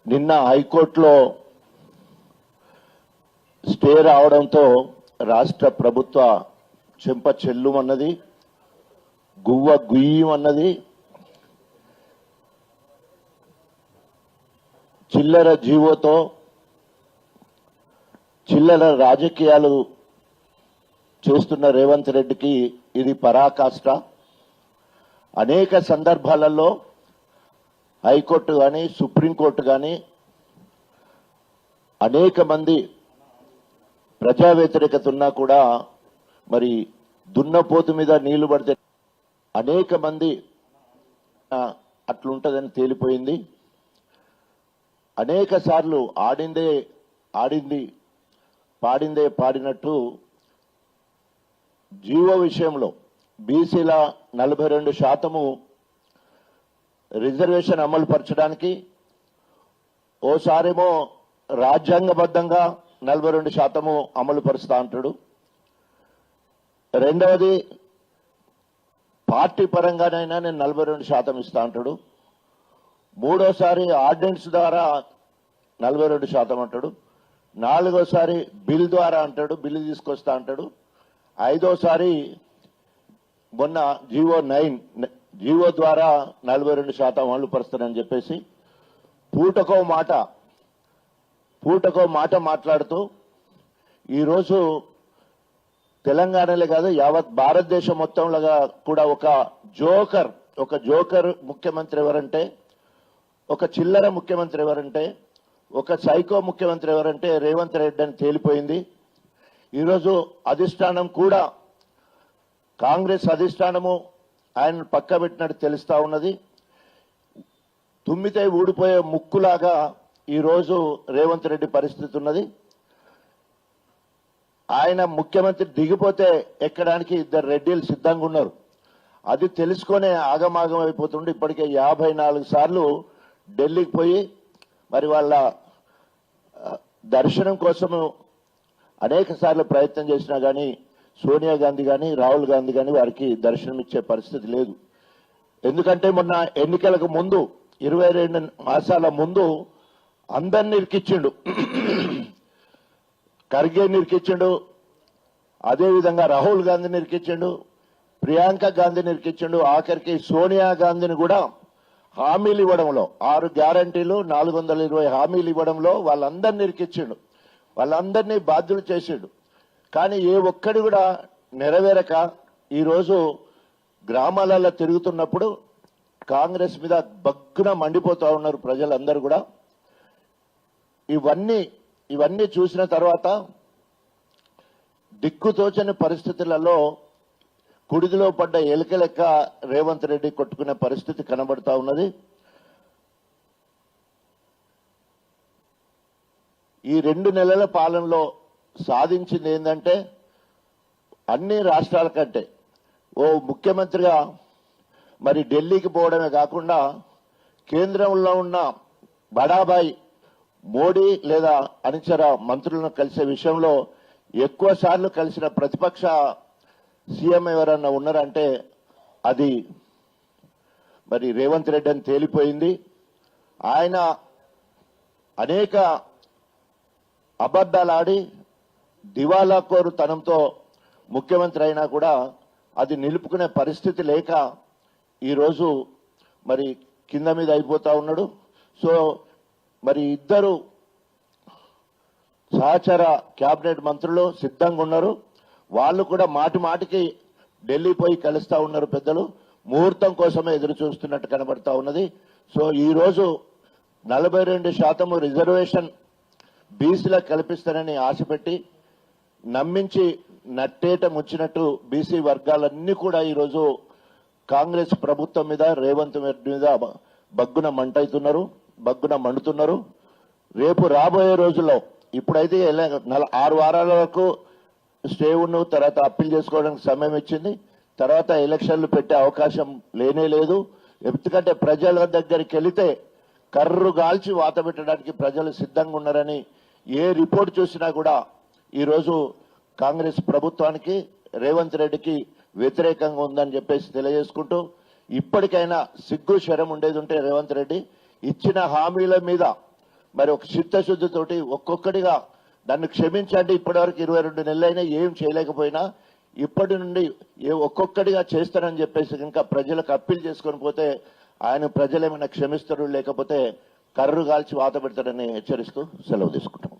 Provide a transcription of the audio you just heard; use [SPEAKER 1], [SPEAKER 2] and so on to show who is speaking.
[SPEAKER 1] నిన్న హైకోర్టులో స్టే రావడంతో రాష్ట్ర ప్రభుత్వ చెంప చెల్లుమన్నది, గువ్వ గుయ్యమన్నది. చిల్లర జీవోతో చిల్లర రాజకీయాలు చేస్తున్న రేవంత్ రెడ్డికి ఇది పరాకాష్ట. అనేక సందర్భాలలో హైకోర్టు కానీ సుప్రీంకోర్టు కానీ అనేక మంది ప్రజా వ్యతిరేకత ఉన్నా కూడా మరి దున్నపోతు మీద నీళ్లు పడితే అనేక మంది అట్లుంటదని తేలిపోయింది. అనేక సార్లు ఆడిందే ఆడింది, పాడిందే పాడినట్టు జీవో విషయంలో బీసీల 42% రిజర్వేషన్ అమలు పరచడానికి ఓసారేమో రాజ్యాంగబద్ధంగా 42% అమలు పరుస్తా అంటాడు. రెండవది పార్టీ పరంగానైనా నేను 42% ఇస్తా అంటాడు. మూడోసారి ఆర్డినెన్స్ ద్వారా 42% అంటాడు. నాలుగోసారి బిల్ ద్వారా అంటాడు, బిల్లు తీసుకొస్తా అంటాడు. ఐదోసారి మొన్న జీవో ద్వారా 42% అమలు పరుస్తానని చెప్పేసి పూటకో మాట మాట్లాడుతూ ఈరోజు తెలంగాణలే కాదు యావత్ భారతదేశం మొత్తంలో కూడా ఒక జోకర్ ముఖ్యమంత్రి ఎవరంటే, ఒక చిల్లర ముఖ్యమంత్రి ఎవరంటే, ఒక సైకో ముఖ్యమంత్రి ఎవరంటే రేవంత్ రెడ్డి అని తేలిపోయింది. ఈరోజు అధిష్టానం కూడా కాంగ్రెస్ అధిష్టానము ఆయన పక్క పెట్టినట్టు తెలుస్తా ఉన్నది. తుమ్మితే ఊడిపోయే ముక్కులాగా ఈరోజు రేవంత్ రెడ్డి పరిస్థితి ఉన్నది. ఆయన ముఖ్యమంత్రి దిగిపోతే ఎక్కడానికి 2 రెడ్డిలు సిద్ధంగా ఉన్నారు. అది తెలుసుకునే ఆగమాగం అయిపోతుండే. ఇప్పటికే 54 సార్లు ఢిల్లీకి పోయి మరి వాళ్ళ దర్శనం కోసము అనేక సార్లు ప్రయత్నం చేసినా కానీ సోనియా గాంధీ కానీ రాహుల్ గాంధీ కానీ వారికి దర్శనం ఇచ్చే పరిస్థితి లేదు. ఎందుకంటే మొన్న ఎన్నికలకు ముందు 22 మాసాల ముందు అందరిని ఇరికిచ్చిండు. ఖర్గే ఇరికిచ్చిండు, అదేవిధంగా రాహుల్ గాంధీని ఇరికిచ్చిండు, ప్రియాంక గాంధీని ఇరికిచ్చిండు, ఆఖరికి సోనియా గాంధీని కూడా హామీలు ఇవ్వడంలో 6 గ్యారంటీలు 420 హామీలు ఇవ్వడంలో వాళ్ళందరినీ ఇరికిచ్చిండు, వాళ్ళందరినీ బాధ్యులు చేసిండు. కానీ ఏ ఒక్కడి కూడా నెరవేరక ఈరోజు గ్రామాలలో తిరుగుతున్నప్పుడు కాంగ్రెస్ మీద బగ్గున మండిపోతా ఉన్నారు ప్రజలందరూ కూడా. ఇవన్నీ చూసిన తర్వాత దిక్కుతోచని పరిస్థితులలో కుడిదిలో పడ్డ ఎలుక లెక్క రేవంత్ రెడ్డి కొట్టుకునే పరిస్థితి కనబడతా ఉన్నది. ఈ 2 నెలల పాలనలో సాధించింది ఏంటంటే అన్ని రాష్ట్రాల కంటే ఓ ముఖ్యమంత్రిగా మరి ఢిల్లీకి పోవడమే కాకుండా కేంద్రంలో ఉన్న బడాబాయి మోడీ లేదా అనుచర మంత్రులను కలిసే విషయంలో ఎక్కువ సార్లు కలిసిన ప్రతిపక్ష సీఎం ఎవరన్నా ఉన్నారంటే అది మరి రేవంత్ రెడ్డి అని తేలిపోయింది. ఆయన అనేక అబద్ధాలు ఆడి దివాలాకోరు తనంతో ముఖ్యమంత్రి అయినా కూడా అది నిలుపుకునే పరిస్థితి లేక ఈరోజు మరి కింద మీద అయిపోతా ఉన్నాడు. సో మరి 2 సహచర కేబినెట్ మంత్రులు సిద్ధంగా ఉన్నారు. వాళ్ళు కూడా మాటికి ఢిల్లీ పోయి కలుస్తా ఉన్నారు. పెద్దలు ముహూర్తం కోసమే ఎదురు చూస్తున్నట్టు కనబడతా ఉన్నది. సో ఈరోజు 42% రిజర్వేషన్ బీసీలకు కల్పిస్తానని ఆశపెట్టి నమ్మించి నట్టేట ముచ్చినట్టు బీసీ వర్గాలన్నీ కూడా ఈరోజు కాంగ్రెస్ ప్రభుత్వం మీద రేవంత్ రెడ్డి మీద బగ్గున మండుతున్నారు. రేపు రాబోయే రోజుల్లో ఇప్పుడైతే 6 వారాల వరకు స్టే ఉన్న తర్వాత అప్పీల్ చేసుకోవడానికి సమయం ఇచ్చింది. తర్వాత ఎలక్షన్లు పెట్టే అవకాశం లేనే లేదు. ఎందుకంటే ప్రజల దగ్గరికి వెళితే కర్రు గాల్చి వాత పెట్టడానికి ప్రజలు సిద్ధంగా ఉన్నారని ఏ రిపోర్ట్ చూసినా కూడా ఈరోజు కాంగ్రెస్ ప్రభుత్వానికి రేవంత్ రెడ్డికి వ్యతిరేకంగా ఉందని చెప్పేసి తెలియజేసుకుంటూ ఇప్పటికైనా సిగ్గు శరం ఉండేది ఉంటే రేవంత్ రెడ్డి ఇచ్చిన హామీల మీద మరి ఒక చిత్తశుద్ధితోటి ఒక్కొక్కటిగా నన్ను క్షమించండి, ఇప్పటివరకు 22 నెలలైనా ఏం చేయలేకపోయినా ఇప్పటి నుండి ఒక్కొక్కటిగా చేస్తానని చెప్పేసి ఇంకా ప్రజలకు అప్పీల్ చేసుకొని పోతే ఆయన ప్రజలు ఏమైనా క్షమిస్తారు, లేకపోతే కర్రు కాల్చి వాత పెడతాడని హెచ్చరిస్తూ సెలవు తీసుకుంటాం.